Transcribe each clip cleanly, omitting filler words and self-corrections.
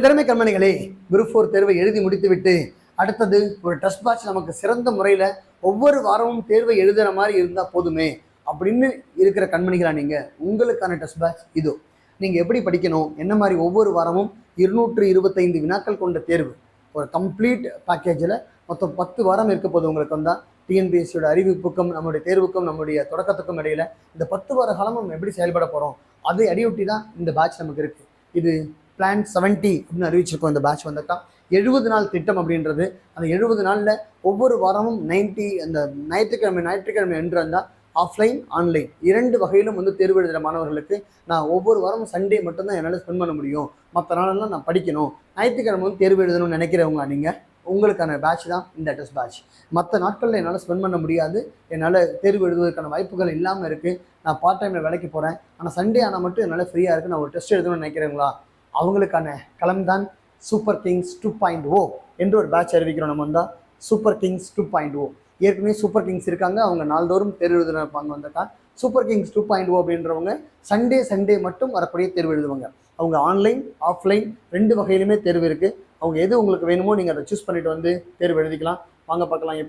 எனதருமை கண்மணிகளே, குரூப் 4 தேர்வை எழுதி முடித்துவிட்டு அடுத்தது ஒரு டெஸ்ட் பேட்ச் நமக்கு சிறந்த முறையில் ஒவ்வொரு வாரமும் தேர்வை எழுதுகிற மாதிரி இருந்தால் போதுமே அப்படின்னு இருக்கிற கண்மணிகளா நீங்கள், உங்களுக்கான டெஸ்ட் பேட்ச் இதோ. நீங்கள் எப்படி படிக்கணும், என்ன மாதிரி ஒவ்வொரு வாரமும் 225 வினாக்கள் கொண்ட தேர்வு, ஒரு கம்ப்ளீட் பேக்கேஜில் மொத்தம் 10 வாரம் இருக்க போது உங்களுக்கு வந்தால் டிஎன்பிஎஸ்சியோட அறிவிப்புக்கும் நம்முடைய தேர்வுக்கும் நம்முடைய தொடக்கத்துக்கும் இடையில் இந்த 10 வார காலம் நம்ம எப்படி செயல்பட போகிறோம் அதை அடியொட்டி தான் இந்த பேட்ச் நமக்கு இருக்குது. இது பிளான் 70 அப்படின்னு அறிவிச்சிருக்கோம். இந்த பேட்ச் வந்தாக்கா 70 நாள் திட்டம் அப்படின்றது. அந்த 70 நாளில் ஒவ்வொரு வாரமும் 90 அந்த ஞாயிற்றுக்கிழமை என்று இருந்தால் ஆஃப்லைன் ஆன்லைன் இரண்டு வகையிலும் தேர்வு எழுதுகிற மாணவர்களுக்கு நான் ஒவ்வொரு வாரமும் சண்டே மட்டும்தான் என்னால் ஸ்பெண்ட் பண்ண முடியும், மற்ற நாளெல்லாம் நான் படிக்கணும், ஞாயிற்றுக்கிழமை தேர்வு எழுதணும்னு நினைக்கிறவங்களா நீங்கள், உங்களுக்கான பேட்ச் தான் இந்த டெஸ்ட் பேட்ச். மற்ற நாட்களில் என்னால் ஸ்பெண்ட் பண்ண முடியாது, என்னால் தேர்வு எழுதுவதற்கான வாய்ப்புகள் இல்லாமல் இருக்குது, நான் பார்ட் டைமில் வேலைக்கு போகிறேன், ஆனால் சண்டே ஆனால் மட்டும் என்னால் ஃப்ரீயாக இருக்குது, நான் ஒரு டெஸ்ட் எழுதணும்னு நினைக்கிறீங்களா, அவங்களுக்கான களம் தான் சூப்பர் கிங்ஸ் 2.0 என்று ஒரு பேட்ச் அறிவிக்கிறோம். நம்ம வந்தால் சூப்பர் கிங்ஸ் 2.0. ஏற்கனவே சூப்பர் கிங்ஸ் இருக்காங்க, அவங்க நாள்தோறும் தேர்வு எழுதுனாங்க. வந்தாக்கா சூப்பர் கிங்ஸ் 2.0 அப்படின்றவங்க சண்டே மட்டும் வரக்கூடிய தேர்வு எழுதுவாங்க. அவங்க ஆன்லைன் ஆஃப்லைன் ரெண்டு வகையிலுமே தேர்வு இருக்குது. அவங்க எது உங்களுக்கு வேணுமோ நீங்கள் அதை சூஸ் பண்ணிவிட்டு தேர்வு எழுதிக்கலாம். வாங்க பார்க்கலாம்.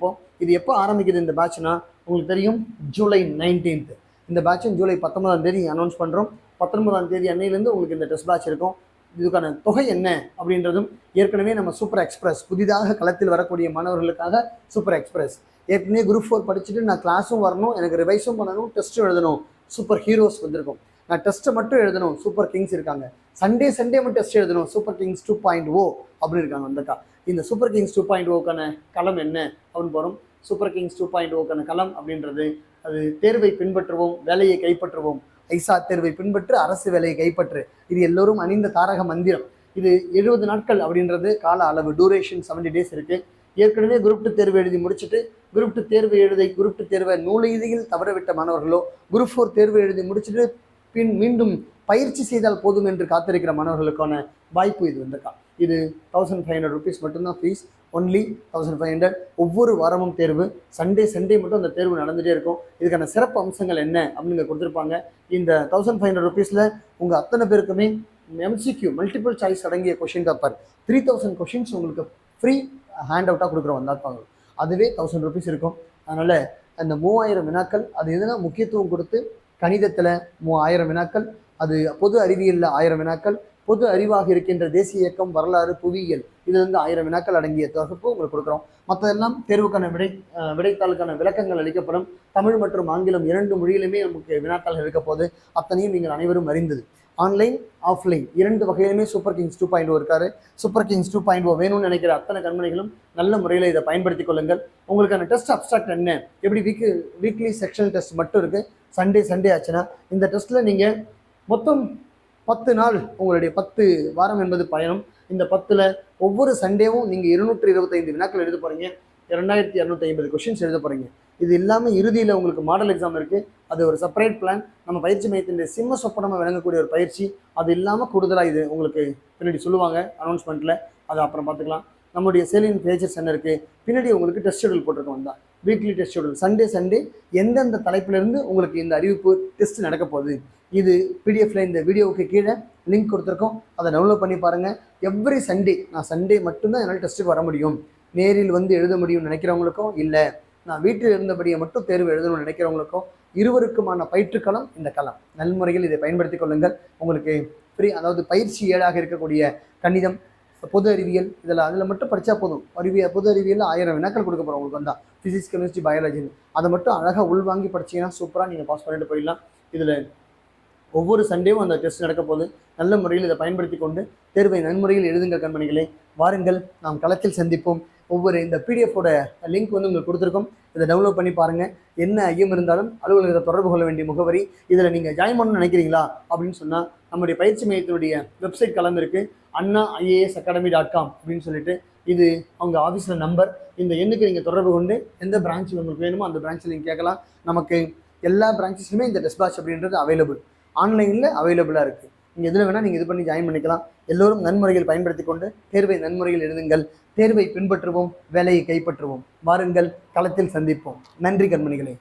இது எப்போ ஆரம்பிக்குது இந்த பேட்ச்னா, உங்களுக்கு தெரியும், ஜூலை 19. இந்த பேட்சும் ஜூலை 19ஆம் தேதி அனௌன்ஸ் பண்ணுறோம். 19ஆம் தேதி அன்னையிலேருந்து உங்களுக்கு இந்த டெஸ்ட் பேட்ச் இருக்கும். இதுக்கான தொகை என்ன அப்படின்றதும் ஏற்கனவே நம்ம சூப்பர் எக்ஸ்பிரஸ் புதிதாக களத்தில் வரக்கூடிய மாணவர்களுக்காக சூப்பர் எக்ஸ்பிரஸ், ஏற்கனவே குரூப் 4 படிச்சுட்டு நான் கிளாஸும் வரணும், எனக்கு ரிவைஸும் பண்ணணும், டெஸ்ட்டும் எழுதணும், சூப்பர் ஹீரோஸ் வந்திருக்கும். நான் டெஸ்ட்டை மட்டும் எழுதணும், சூப்பர் கிங்ஸ் இருக்காங்க. சண்டே மட்டும் டெஸ்ட் எழுதணும், சூப்பர் கிங்ஸ் 2.0 அப்படின்னு இருக்காங்க. வந்தக்கா இந்த சூப்பர் கிங்ஸ் 2.0க்கான களம் என்ன அப்படின்னு போகிறோம். சூப்பர் கிங்ஸ் 2.0க்கான களம் அப்படின்றது அது தேர்வை பின்பற்றுவோம், வேலையை கைப்பற்றுவோம், ஐசா தேர்வை பின்பற்று, அரசு வேலையை கைப்பற்று, இது எல்லோரும் அணிந்த தாரக மந்திரம். இது 70 நாட்கள் அப்படின்றது கால அளவு, டூரேஷன் 70 டேஸ் இருக்குது. ஏற்கனவே குரூப் 2 தேர்வு எழுதி முடிச்சுட்டு குரூப் 2 தேர்வை நூலெழுதியில் தவறவிட்ட மாணவர்களோ, குரூப் 4 தேர்வு எழுதி முடிச்சுட்டு மீண்டும் பயிற்சி செய்தால் போதும் என்று காத்திருக்கிற மாணவர்களுக்கான வாய்ப்பு இது வந்திருக்கா. இது 1500 rupees மட்டும்தான் ஃபீஸ், ஒன்லி 1500. ஒவ்வொரு வாரமும் தேர்வு, சண்டே மட்டும் அந்த தேர்வு நடந்துகிட்டே இருக்கும். இதுக்கான சிறப்பு அம்சங்கள் என்ன அப்படின்னு கொடுத்துருப்பாங்க. இந்த 1500 rupeesல உங்கள் அத்தனை பேருக்குமே MCQ மல்டிபிள் சாய்ஸ் அடங்கிய கொஷின் பேப்பர் 3000 கொஷின்ஸ் உங்களுக்கு ஃப்ரீ ஹேண்ட் அவுட்டாக கொடுக்குறோம். வந்தாப்பாங்க அதுவே 1000 rupees இருக்கும். அதனால் அந்த 3000 வினாக்கள் அது எதுனா முக்கியத்துவம் கொடுத்து, கணிதத்தில் 3000 வினாக்கள், அது பொது அறிவியலில் 1000 வினாக்கள், பொது அறிவாக இருக்கின்ற தேசிய இயக்கம், வரலாறு, புவியியல், இது 1000 வினாக்கள் அடங்கிய தொகுப்பு உங்களுக்கு கொடுக்குறோம். மற்றதெல்லாம் தேர்வுக்கான விடைத்தாளுக்கான விளக்கங்கள் அளிக்கப்படும். தமிழ் மற்றும் ஆங்கிலம் 2 மொழியிலுமே நமக்கு வினாக்கள் இருக்க போது, அத்தனையும் நீங்கள் அனைவரும் அறிந்தது. ஆன்லைன் ஆஃப்லைன் 2 வகையிலுமே சூப்பர் கிங்ஸ் 2.0 இருக்காரு. சூப்பர் கிங்ஸ் 2.0 வேணும்னு நினைக்கிற அத்தனை கண்மணிகளும் நல்ல முறையில் இதை பயன்படுத்திக் கொள்ளுங்கள். உங்களுக்கான டெஸ்ட் அப்ஸ்ட்ராக்ட் என்ன, எப்படி வீக்லி செக்ஷனல் டெஸ்ட் மட்டும் இருக்குது. சண்டே ஆச்சுன்னா இந்த டெஸ்ட்டில் நீங்கள் மொத்தம் 10 நாள், உங்களுடைய 10 வாரம் என்பது பயணம். இந்த 10ல் ஒவ்வொரு சண்டேவும் நீங்கள் 225 வினாக்கள் எழுத போகிறீங்க, 2250 கொஷின்ஸ் எழுத போகிறீங்க. இது இல்லாமல் இறுதியில் உங்களுக்கு மாடல் எக்ஸாம் இருக்குது. அது ஒரு செப்பரேட் பிளான். நம்ம பயிற்சி மையத்தின் சிம்ம சொப்பனமாக விளங்கக்கூடிய ஒரு பயிற்சி. அது இல்லாமல் கூடுதலாக இது உங்களுக்கு பின்னாடி சொல்லுவாங்க அனௌன்ஸ்மெண்ட்டில், அதை அப்புறம் பார்த்துக்கலாம். நம்முடைய சேலின் பேஜஸ் என்ன இருக்குது, பின்னாடி உங்களுக்கு டெஸ்ட் ஷெடியூல் போட்டிருக்கோம் தான், வீக்லி டெஸ்ட் ஷெடியூல். சண்டே எந்தெந்த தலைப்பிலிருந்து உங்களுக்கு இந்த அறிவிப்பு டெஸ்ட் நடக்க போகுது, இது பிடிஎஃப்ல இந்த வீடியோவுக்கு கீழே லிங்க் கொடுத்துருக்கோம், அதை டவுன்லோட் பண்ணி பாருங்கள். எவ்ரி சண்டே, நான் சண்டே மட்டும்தான் என்னால் டெஸ்ட்டுக்கு வர முடியும், நேரில் எழுத முடியும்னு நினைக்கிறவங்களுக்கும், இல்லை நான் வீட்டில் இருந்தபடியை மட்டும் தேர்வு எழுதணும்னு நினைக்கிறவங்களுக்கும், இருவருக்குமான பயிற்றுக்களம் இந்த களம். நல்முறையில் இதை பயன்படுத்தி கொள்ளுங்கள். உங்களுக்கு ஃப்ரீ, அதாவது பயிற்சி ஏடாக இருக்கக்கூடிய கணிதம், பொது அறிவியல், அதில் மட்டும் படித்தா போதும். பொது அறிவியலில் 1000 வினாக்கள் கொடுக்க போகிறோம் உங்களுக்கு வந்தால், ஃபிசிக்ஸ், கெமிஸ்ட்ரி, பயாலஜின்னு அதை மட்டும் அழகாக உள்வாங்கி படிச்சிங்கன்னா சூப்பராக நீங்கள் பாஸ் பண்ணிட்டு போயிடலாம். இதில் ஒவ்வொரு சண்டேவும் அந்த டெஸ்ட் நடக்க போது, நல்ல முறையில் இதை பயன்படுத்தி கொண்டு தேர்வை நன்முறையில் எழுதுங்கள் கண்மணிகளே. வாருங்கள், நாம் களத்தில் சந்திப்போம். ஒவ்வொரு இந்த பிடிஎஃபோட லிங்க் உங்களுக்கு கொடுத்துருக்கோம், இதை டவுன்லோட் பண்ணி பாருங்கள். என்ன ஐயம் இருந்தாலும் அலுவலகத்தை தொடர்பு கொள்ள வேண்டிய முகவரி. இதில் நீங்கள் ஜாயின் பண்ணணும்னு நினைக்கிறீங்களா அப்படின்னு சொன்னால், நம்முடைய பயிற்சி மையத்தினுடைய வெப்சைட் களம் இருக்குது, anna.iasacademy.com அப்படின்னு சொல்லிட்டு. இது அவங்க ஆஃபீஸில் நம்பர். இந்த எண்ணுக்கு நீங்கள் தொடர்பு கொண்டு எந்த பிரான்ச்சில் உங்களுக்கு வேணுமோ அந்த பிரான்ச்சில் நீங்கள் கேட்கலாம். நமக்கு எல்லா பிரான்ச்சஸ்லையுமே இந்த டெஸ்ட் பேட்ச் அப்படின்றது அவைலபிள், ஆன்லைனில் அவைலபிளாக இருக்குது. நீங்கள் எதில் வேணால் நீங்கள் இது பண்ணி ஜாயின் பண்ணிக்கலாம். எல்லோரும் நன்முறையில் பயன்படுத்தி கொண்டு தேர்வை நன்முறையில் எழுதுங்கள். தேர்வை பின்பற்றுவோம், வேலையை கைப்பற்றுவோம். வாருங்கள், களத்தில் சந்திப்போம். நன்றி கண்மணிகளே.